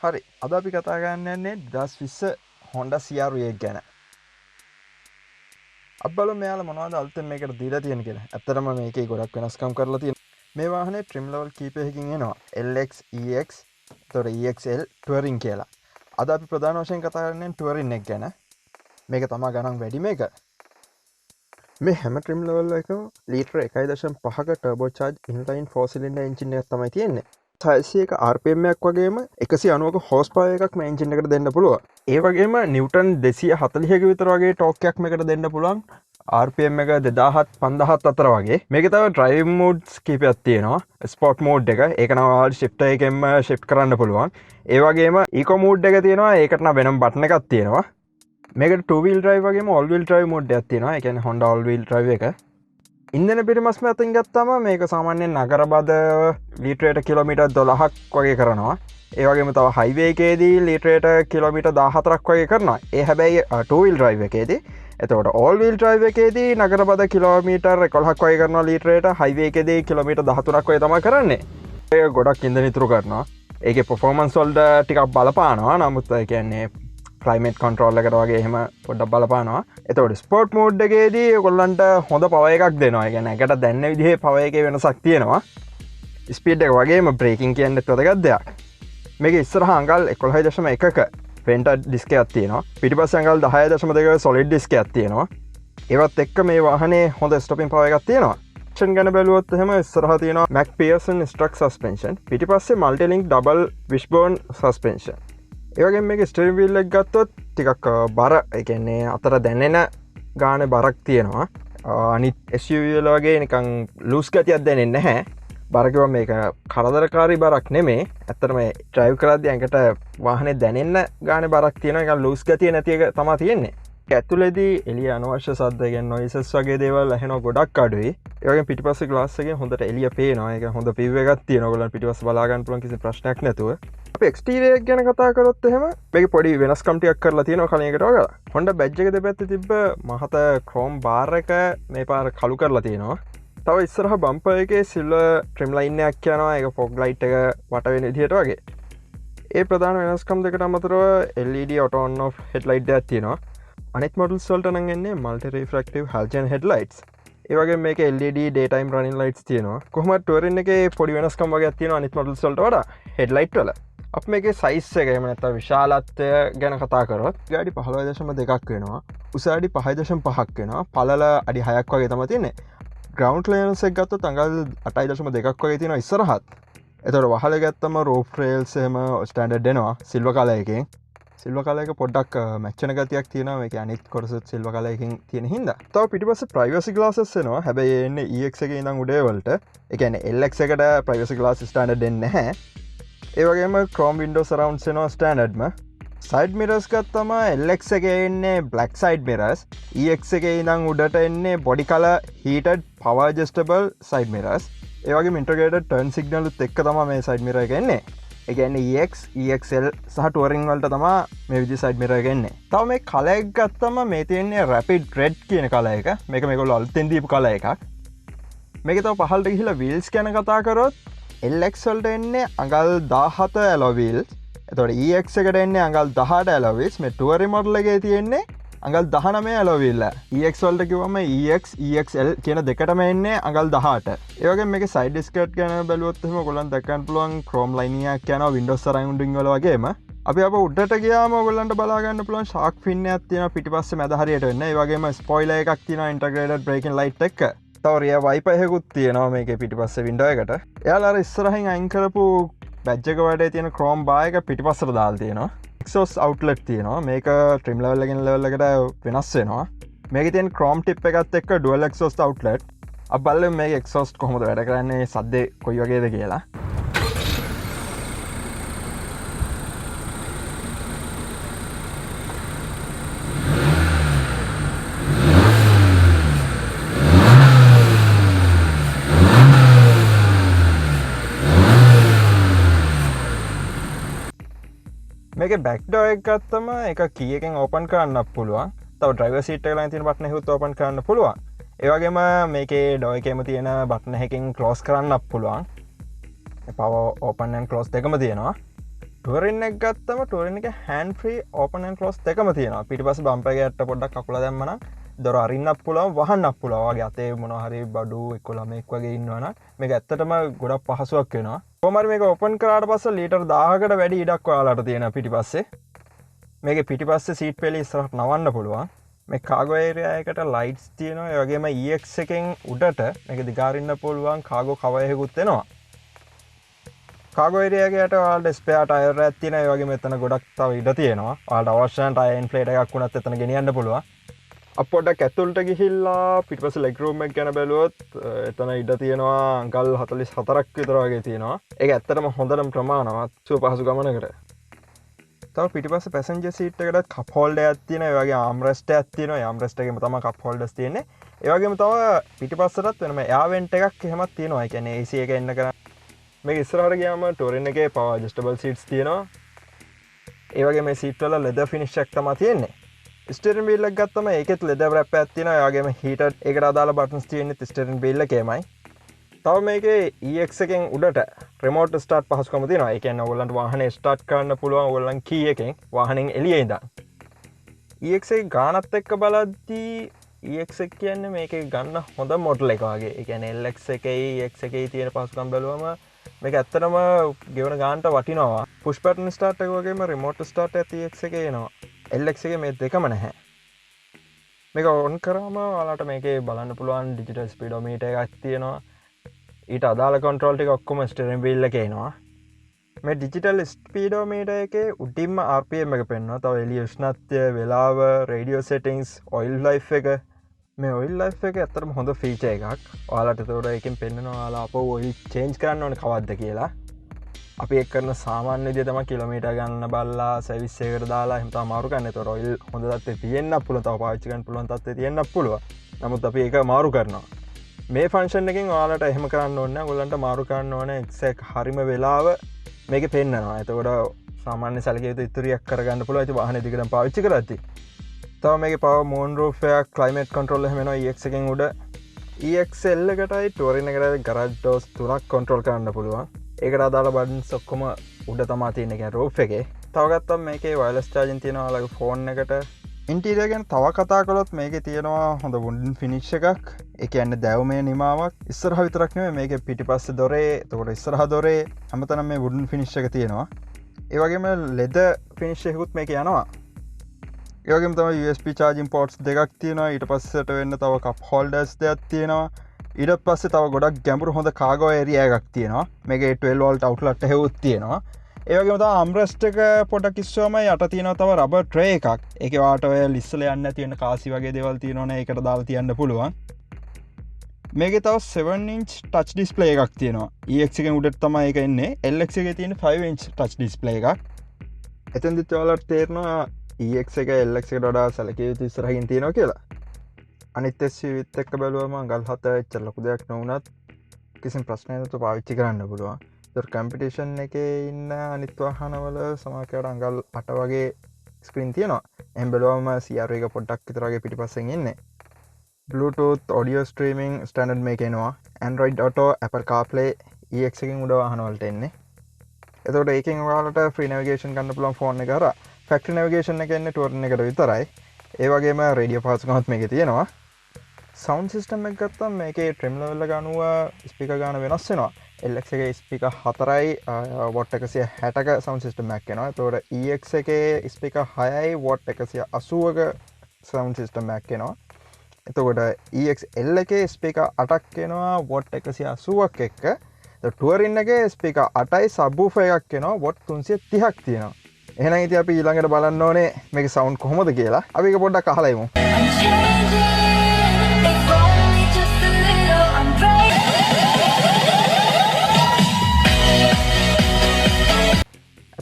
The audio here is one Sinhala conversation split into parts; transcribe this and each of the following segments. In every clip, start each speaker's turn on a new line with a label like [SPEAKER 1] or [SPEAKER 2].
[SPEAKER 1] හරි අද අපි කතා කරන්න යන්නේ 2020 Honda CR-V ගැන. අපි බලමු මෙයාලා මොනවද අලුතෙන් මේකට දීලා තියෙන කියලා. ඇත්තටම මේකේ ගොඩක් වෙනස්කම් කරලා තියෙනවා. මේ වාහනේ trim level කීපයකින් එනවා. LX, EX, එතකොට EXL touring කියලා. අද අපි ප්‍රධාන වශයෙන් කතා කරන්නේ touring එක ගැන. මේක තමයි ගණන් වැඩි මේක. මේ හැම trim level එකම ලීටර 1.5ක turbo charge inline 4 cylinder engine එකක් තමයි තියෙන්නේ. 600ක RPM එකක් වගේම 190ක හෝස් පවර් එකක් මේ එන්ජින් එකට දෙන්න පුළුවන්. ඒ වගේම නිව්ටන් 240ක විතර වගේ ටෝක් එකක් මේකට දෙන්න පුළුවන්. RPM එක 2000 5000 අතර වගේ. මේකේ තව ඩ්‍රයිවිං මෝඩ්ස් කීපයක් තියෙනවා. ස්පෝර්ට් මෝඩ් එක. ඒක නම් ඔයාලට ෂිෆ්ටර් එකෙන්ම ෂිෆ්ට් කරන්න පුළුවන්. ඒ වගේම ඉකෝ මෝඩ් එක තියෙනවා. ඒකට නම් වෙනම බටන් එකක් තියෙනවා. මේකට 2 wheel drive වගේම all wheel drive මෝඩ් එකක් තියෙනවා. ඒ කියන්නේ Honda all wheel drive එක. ඉන්දන පිරිමස්ම අතින් ගත්තම මේක සාමාන්‍යයෙන් නගර බද ලීටරයට කිලෝමීටර් 12ක් වගේ කරනවා. ඒ වගේම තව හයිවේ එකේදී ලීටරයට කිලෝමීටර් 14ක් වගේ කරනවා. ඒ හැබැයි 2 wheel drive එකේදී. එතකොට all wheel drive එකේදී නගර බද කිලෝමීටර් 11ක් වගේ කරනවා ලීටරයට. හයිවේ එකේදී කිලෝමීටර් 13ක් වගේ තමයි කරන්නේ. ඒක ගොඩක් ඉන්ධන ඉතුරු කරනවා. ඒකේ performance වලට ටිකක් බලපානවා. නමුත් ඒ කියන්නේ ක්ලයිමේට් කන්ට්‍රෝල් එකට වගේ එහෙම පොඩ්ඩක් බලපානවා. එතකොට ස්පෝර්ට් මෝඩ් එකේදී ඔයගොල්ලන්ට හොඳ පවර් එකක් දෙනවා. ඒ කියන්නේ එකට දැනෙන විදිහේ පවර් එකේ වෙනසක් තියෙනවා. ස්පීඩ් එක වගේම බ්‍රේකින් කියන්නේ වැදගත් දෙයක්. මේකේ ඉස්සරහා අඟල් 11.1ක ෆ්‍රන්ට් ඩිස්ක් එකක් තියෙනවා. පිටිපස්සේ අඟල් 10.2ක සොලිඩ් ඩිස්ක් එකක් තියෙනවා. ඒවත් එක්ක මේ වාහනේ හොඳ ස්ටොපින් පවර් එකක් තියෙනවා. සස්පෙන්ෂන් ගැන බැලුවොත් එහෙම ඉස්සරහා තියෙනවා McPherson Struck suspension. පිටිපස්සේ multi link double wishbone suspension. ඒවගේ මේක ස්ටීරින් වීල් එක ගත්තොත් ටිකක් බර ඒ කියන්නේ අතර දැනෙන ගානේ බරක් තියෙනවා. අනිත් SUV වල වගේ නිකන් ලූස් ගතියක් දැනෙන්නේ නැහැ. බර කිව්වම මේක කරදරකාරී බරක් නෙමෙයි. ඇත්තටම ඩ්‍රයිව් කරද්දී ඇඟට වාහනේ දැනෙන්න ගානේ බරක් තියෙනවා. නිකන් ලූස් ගතිය නැති එක තමයි තියෙන්නේ. ඇතුළේදී එළිය අනවශ්‍ය ශබ්ද කියන්නේ noises වගේ දේවල් ඇහෙනවා ගොඩක් අඩුයි. ඒ වගේම පිටිපස්සේ ග්ලාස් එකෙන් හොඳට එළිය පේනවා. ඒක හොඳ view එකක් තියෙනවා. ඔයගොල්ලන් පිටිපස්ස බලා ගන්න පුළුවන් කිසි ප්‍රශ්නයක් නැතුව. අපි එක්ස්ටීරියර් එක ගැන කතා කරොත් එහෙම මේක පොඩි වෙනස්කම් ටිකක් කරලා තියෙනවා කලින් එකට වගේලා. Honda badge එක දෙපැත්තේ තිබ්බ මහත chrome bar එක මේ පාර කළු කරලා තියෙනවා. තව ඉස්සරහ බම්පර් එකේ සිල්වර් trim line එකක් යනවා. ඒක fog light එක වට වෙන විදිහට වගේ. ඒ ප්‍රධාන වෙනස්කම් දෙකට අමතරව LED auto on off headlight දෙකක් තියෙනවා. අනිත් මොඩල්ස් වලට නම් එන්නේ multi refractive halogen headlights. ඒ වගේම මේකේ LED daytime running lights තියෙනවා. කොහොමද touring එකේ පොඩි වෙනස්කම් වගේක් තියෙනවා අනිත් මොඩල්ස් වලට වඩා headlight වල. අප මේකේ සයිස් එක එහෙම නැත්නම් විශාලත්වය ගැන කතා කරොත් අඩි 15.2ක් වෙනවා. උස අඩි 5.5ක් වෙනවා. පළල අඩි 6ක් වගේ තමයි තියෙන්නේ. ග්‍රවුන්ඩ් ක්ලියරන්ස් එක ගත්තොත් අඟල් 8.2ක් වගේ තියෙනවා ඉස්සරහත්. එතකොට වහල ගත්තම රූෆ් රේල්ස් එහෙම ස්ටෑන්ඩඩ් එනවා සිල්වර් කලර් එකෙන්. සිල්වර් කලර් එක පොඩ්ඩක් මැච් වෙන ගතියක් තියෙනවා. මේකේ අනිත් කොටසත් සිල්වර් කලර් එකකින් තියෙන හින්දා. තව පිටිපස්සේ privacy glasses එනවා. හැබැයි ඒ එන්නේ EX එකේ ඉඳන් උඩේ වලට. ඒ කියන්නේ LX එකට privacy glass ස්ටෑන්ඩඩ් එන්නේ නැහැ. ඒ වගේම Chrome Windows Surrounds එනවා ස්ටෑන්ඩඩ්ම. සයිඩ් මිරර්ස් ගත්තම LX එකේ එන්නේ black side mirrors. EX එකේ ඉඳන් උඩට එන්නේ body color heated power adjustable side mirrors. ඒ වගේම integrated turn signal උත් එක්ක තමයි මේ side mirror එක එන්නේ. ඒ කියන්නේ EX, EXL සහ touring වලට තමයි මේ විදිහේ side mirror එක එන්නේ. තව මේ color එක ගත්තම මේ තියෙන්නේ rapid red කියන color එක. මේක මේගොල්ලෝ අලුතෙන් දීපු color එකක්. මේකේ තව පහළට ගිහිලා wheels ගැන කතා කරොත් LX වලට එන්නේ අඟල් 17 alloy wheels. එතකොට EX එකට එන්නේ අඟල් 18 alloy wheels. මේ touring model එකේ තියෙන්නේ අඟල් 19 alloy wheel. EX වලට කිව්වම EX, EXL කියන දෙකටම එන්නේ අඟල් 18. ඒ වගේම මේකේ side skirt ගැන බැලුවොත් එහෙම ඔයගොල්ලන් දැක්කන්න පුළුවන් chrome line එකක් යනවා windows surrounding වල වගේම. අපි අප උඩට ගියාම ඔයගොල්ලන්ට බලා ගන්න පුළුවන් shark fin එකක් තියෙනවා පිටිපස්සේ මැද හරියට වෙන්න. ඒ වගේම spoiler එකක් තියෙනවා integrated braking light එක. තව රිය වයිපර් එකකුත් තියෙනවා මේකේ පිටිපස්සේ වින්ඩෝ එකට. එයාලා අර ඉස්සරහින් අයින් කරපු බැජ් එක වටේ තියෙන chrome bar එක පිටිපස්සට දාලා තියෙනවා. exhaust outlet තියෙනවා. මේක trim level එකෙන් level එකට වෙනස් වෙනවා. මේකේ තියෙන chrome tip එකත් එක්ක dual exhaust outlet. අපි බලමු මේකේ exhaust කොහොමද වැඩ කරන්නේ සද්දේ කොයි වගේද කියලා. මේක බැක් ඩෝර් එක ගත්තම ඒක කී එකෙන් ඕපන් කරන්නත් පුළුවන්. තව ඩ්‍රයිවර් සීට් එක ළඟ තියෙන බටන් එකත් ඕපන් කරන්න පුළුවන්. ඒ වගේම මේකේ ඩෝර් එකේම තියෙන බටන් එකකින් ක්ලෝස් කරන්නත් පුළුවන්. පවර් ඕපන් ඇන්ඩ් ක්ලෝස් දෙකම තියෙනවා. ටුවරින් එක ගත්තම ටුවරින් එක හැන් ්‍රී ඕපන් න් ලෝස් දෙකම තියෙන පිටිපස බම්පගේ ඇට පොඩ්ඩක් කකුල දැම්මන දොර අරින්නක් පුලාව වහන්නක් පුලාවගේ අතේ මොනහරි බඩු එක්කොලමෙක් වගේ ඉන්නවන මේ ඇත්තටම ගොඩක් පහසුවක් වෙනවා කොමරි මේක ඔපන් කරාට පස්ස ලීටර් දාහකට වැඩි ඉඩක් වාලාට තියෙන පිටිපස්සේ මේක පිටිපස්සේ සීට් පෙලි ඉස්සරහට නවන්න පුළුවන් මේ කාගෝ ඒරියායකට ලයිට්ස් තියෙනවා වගේම EX එකෙන් උඩට මේක දිගාරින්න පුළුවන් කාගෝ කවයකුත් වෙනවා කාගෝ ඒරියාවකට ඔයාලට ස්පෙයා ටයර් එකක් තියෙනවා ඒ වගේම එතන ගොඩක් තව ඉඩ තියෙනවා ඔයාලට අවශ්‍ය නම් ටයර් ඉන්ෆ්ලේටර් එකක් වුණත් එතන ගෙනියන්න පුළුවන් අපොඩක් ඇතුළට ගිහිල්ලා පිටිපස්ස ලෙග් රූම් එක ගැන බැලුවොත් එතන ඉඩ තියෙනවා අඟල් 44ක් විතර වගේ තියෙනවා ඒක ඇත්තටම හොඳටම ප්‍රමාණවත් සුව පහසු ගමනකට තව පිටිපස්ස පැසෙන්ජර් සීට් එකකට කප් හෝල්ඩර් එකක් තියෙනවා ඒ වගේ ආම්රෙස්ට් එකක් තියෙනවා ඒ ආම්රෙස්ට් එකේම තමයි කප් හෝල්ඩර්ස් තියෙන්නේ ඒ වගේම තව පිටිපස්සටත් වෙනම එයා වෙන්ට් එකක් එහෙමත් තියෙනවා ඒ කියන්නේ AC එක එන්න කරා මේක ඉස්සරහට ගියාම ටෝරින් එකේ පවර් ඇඩ්ජස්ටබල් සීට්ස් තියෙනවා ඒ වගේ මේ සීට් වල ලෙදර් ෆිනිෂ් එකක් තමයි තියෙන්නේ ස්ටියරින් වීල් එක ගත්තම ඒකෙත් ලෙදර් රැප් එකක් තියෙනවා ඒ වගේම හීටර් ඒකට අදාළ බටන්ස් තියෙන්නේ ස්ටියරින් වීල් එකේමයි තව මේකේ EX එකෙන් උඩට රිමෝට් ස්ටාර්ට් පහසුකම තියෙනවා ඒ කියන්නේ ඔයගොල්ලන්ට වාහනේ ස්ටාර්ට් කරන්න පුළුවන් ඔයගොල්ලන් කී එකෙන් වාහනෙන් එළියේ ඉඳන් EX එකේ ගානත් එක්ක බලද්දී EX එක කියන්නේ මේකේ ගන්න හොඳ මොඩල් එක වගේ ඒ කියන්නේ LX එකේ EX එකේ තියෙන පහසුකම් බැලුවම මේක ඇත්තටම ගෙවන ගානට වටිනවා පුෂ් බටන් ස්ටාර්ට් එක වගේම රිමෝට් ස්ටාර්ට් එක EX එකේ එනවා LX එකේ මේ දෙකම නැහැ මේක ඔන් කරාම ඔයාලට මේකේ බලන්න පුළුවන් ඩිජිටල් ස්පීඩෝමීටර් එකක් තියෙනවා ඊට අදාළ කන්ට්‍රෝල් ටික ඔක්කොම ස්ටියරින් වීල් එකේ එනවා මේ ඩිජිටල් ස්පීඩෝමීටර් එකේ උඩින්ම RPM එක පෙන්වනවා තව එළිය උෂ්ණත්වය වෙලාව රේඩියෝ සෙටින්ග්ස් ඔයිල් ලයිෆ් එක මේ ඔයිල් ලයිෆ් එක ඇත්තටම හොඳ ෆීචර් එකක් ඔයාලට ඒතකොට එකෙන් පෙන්වනවා ඔයාලා අපෝ ඔයිල් චේන්ජ් කරන්න ඕනේ කවද්ද කියලා අපි ඒක කරන සාමාන්‍ය විදිය තමයි කිලෝමීටර් ගන්න බලලා සර්විස් එකකට දාලා එහෙම තමයි මාරු කරන්නේ. ඒතකොට ඔයිල් හොඳ තත්ත්වෙ තියෙන්නත් පුළුවන් තව පාවිච්චි කරන්න පුළුවන් තත්ත්වෙ තියෙන්නත් පුළුවන්. නමුත් අපි ඒක මාරු කරනවා. මේ ෆන්ක්ෂන් එකෙන් ඔයාලට එහෙම කරන්න ඕනේ නැහැ. ඔයගොල්ලන්ට මාරු කරන්න ඕනේ එක්සැක්ට් හරිම වෙලාව මේකේ පෙන්නනවා. එතකොට සාමාන්‍ය සැලකිය යුතු ඉතුරියක් කරගන්න පුළුවන්. ඉතින් වාහනේ දිගටම පාවිච්චි කරද්දී. තව මේකේ පවර් මූන් රූෆ් එකක් ක්ලයිමේට් කන්ට්‍රෝල් එහෙම එනවා EX එකෙන් උඩ. EXL එකටයි ටෝරින් එකටයි ගරාජ් ඩෝර්ස් තුනක් කන්ට්‍රෝල් කරන්න පුළුවන්. ඒකට අදාළ බටන්ස් ඔක්කොම උඩ තමා තියෙන කියන්නේ රූෆ් එකේ. තව ගත්තම මේකේ වයර්ලස් චාර්ජින් තියෙනවා ඔයාලගේ ෆෝන් එකට. ඉන්ටීරියර් ගැන තව කතා කළොත් මේකේ තියෙනවා හොඳ වුඩන් ෆිනිෂ් එකක්. ඒ කියන්නේ දැවුමේ නිමාවක්. ඉස්සරහ විතරක් නෙමෙයි මේකේ පිටිපස්සේ දොරේ, එතකොට ඉස්සරහ දොරේ හැමතැනම මේ වුඩන් ෆිනිෂ් එක තියෙනවා. ඒ වගේම ලෙදර් ෆිනිෂ් එකකුත් මේකේ යනවා. ඒ වගේම තමයි USB charging ports දෙකක් තියෙනවා. ඊට පස්සට වෙන්න තව cup holders දෙකක් තියෙනවා. ඊට පස්සේ තව ගොඩක් ගැඹුරු හොඳ කාගෝ ඒරියා එකක් තියෙනවා. මේකේ 12 වෝල්ට් අවුට්ලට් එකකුත් තියෙනවා. ඒ වගේම තව ආම්රෙස්ට් එක පොඩක් ඉස්සුවම යට තියෙනවා තව රබර් ට්‍රේ එකක්. ඒකේ වාට ඔය ලිස්සල යන්නේ නැති වෙන කාසි වගේ දේවල් තියෙනවනේ ඒකට දාලා තියන්න පුළුවන්. මේකේ තව 7 inch touch display එකක් තියෙනවා. EX එකෙන් උඩට තමයි ඒක එන්නේ. LX එකේ තියෙන 5 inch touch display එකක්. එතෙන්දිත් ඔයාලට තේරෙනවා EX එක LX එකට වඩා සැලකිය යුතු ඉස්සරහින් තියෙනවා කියලා. අනිත් SUVත් එක්ක බැලුවම අඟල් 7 එච්චර ලොකු දෙයක් නොවුනත් කිසිම ප්‍රශ්නයක් නැතුව පාවිච්චි කරන්න පුළුවන්. ඒතර කම්පිටිෂන් එකේ ඉන්න අනිත් වාහනවල සමහරකට අඟල් 8 වගේ ස්ක්‍රීන් තියෙනවා. එහෙන් බැලුවම CR එක පොඩ්ඩක් විතර වගේ පිටිපස්සෙන් ඉන්නේ. Bluetooth audio streaming standard මේක එනවා. Android Auto, Apple CarPlay EX එකෙන් උඩ වාහනවලට එන්නේ. එතකොට ඒකෙන් ඔයාලට free navigation ගන්න පුළුවන් ෆෝන් එක හරහා. factory navigation එක එන්නේ touring එකට විතරයි. ඒ වගේම රේඩියෝ පහසුකමත් මේකේ තියෙනවා. සවුන්ඩ් සිස්ටම් එක ගත්තම මේකේ ට්‍රිම් ලෙවල් එක අනුව ස්පීකර් ගාන වෙනස් වෙනවා. LX එකේ ස්පීකර් 4යි වොට් 160ක සවුන්ඩ් සිස්ටම් එකක් එනවා. ඒතකොට EX එකේ ස්පීකර් 6යි වොට් 180ක සවුන්ඩ් සිස්ටම් එකක් එනවා. එතකොට EXL එකේ ස්පීකර් 8ක් එනවා වොට් 180ක් එක්ක. ටුවරින් එකේ ස්පීකර් 8යි සබ්වූෆර් එකක් එනවා වොට් 330ක් තියෙනවා. එහෙනම් ඉතින් අපි ඊළඟට බලන්න ඕනේ මේකේ සවුන්ඩ් කොහොමද කියලා. අපි ඒක පොඩ්ඩක් අහලා ඉමු.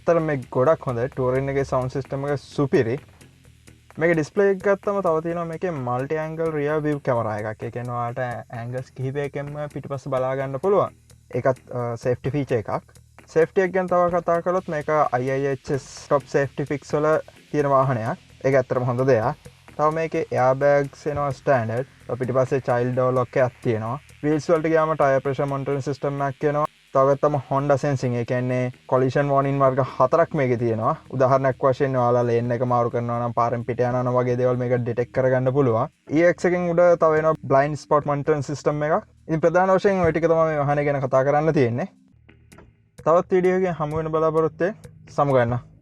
[SPEAKER 1] ඇත්තට මේ ගොඩක් හොඳයි. ටුවරින් එකේ සවුන්ඩ් සිස්ටම් එක සුපිරි. මේකේ ඩිස්ප්ලේ එක ගත්තම තව තියෙනවා මේකේ multi angle rear view camera එකක්. ඒ කියන්නේ ඔයාලට ඇන්ගල්ස් කිහිපයකින්ම පිටිපස්ස බලා ගන්න පුළුවන්. ඒකත් සේෆ්ටි ෆීචර් එකක්. සේෆ්ටි එක ගැන තව කතා කළොත් මේක IIHS top safety fix වල තියෙන වාහනයක්. ඒක ඇත්තටම හොඳ දෙයක්. තව මේකේ airbags එනවා ස්ටෑන්ඩඩ්. පිටිපස්සේ child door lock එකක් තියෙනවා. wheels වලට ගියාම tire pressure monitoring system එකක් එනවා. තවත්තම හොන්ඩ සෙන්සිං එකන්නේ කොලිෂන් වෝනින් වර්ග 4ක් මේක තියෙනවා උදාහරණයක් වශයෙන් ඔයාලා ලේන් එක මාරු කරනවා නම් පාරෙන් පිට යනවා වගේ දේවල් මේක ඩිටෙක්ට් කරගන්න පුළුවන් EX එකෙන් උඩ තව වෙනවා බ්ලයින්ඩ් ස්පොට් මොනිටරින් සිස්ටම් එකක් ඉතින් ප්‍රධාන වශයෙන් ওই ටික තමයි මේ වාහනේ ගැන කතා කරන්න තියෙන්නේ තවත් වීඩියෝ එකකින් හමු වෙන බලාපොරොත්තු වෙන්න සමු ගන්න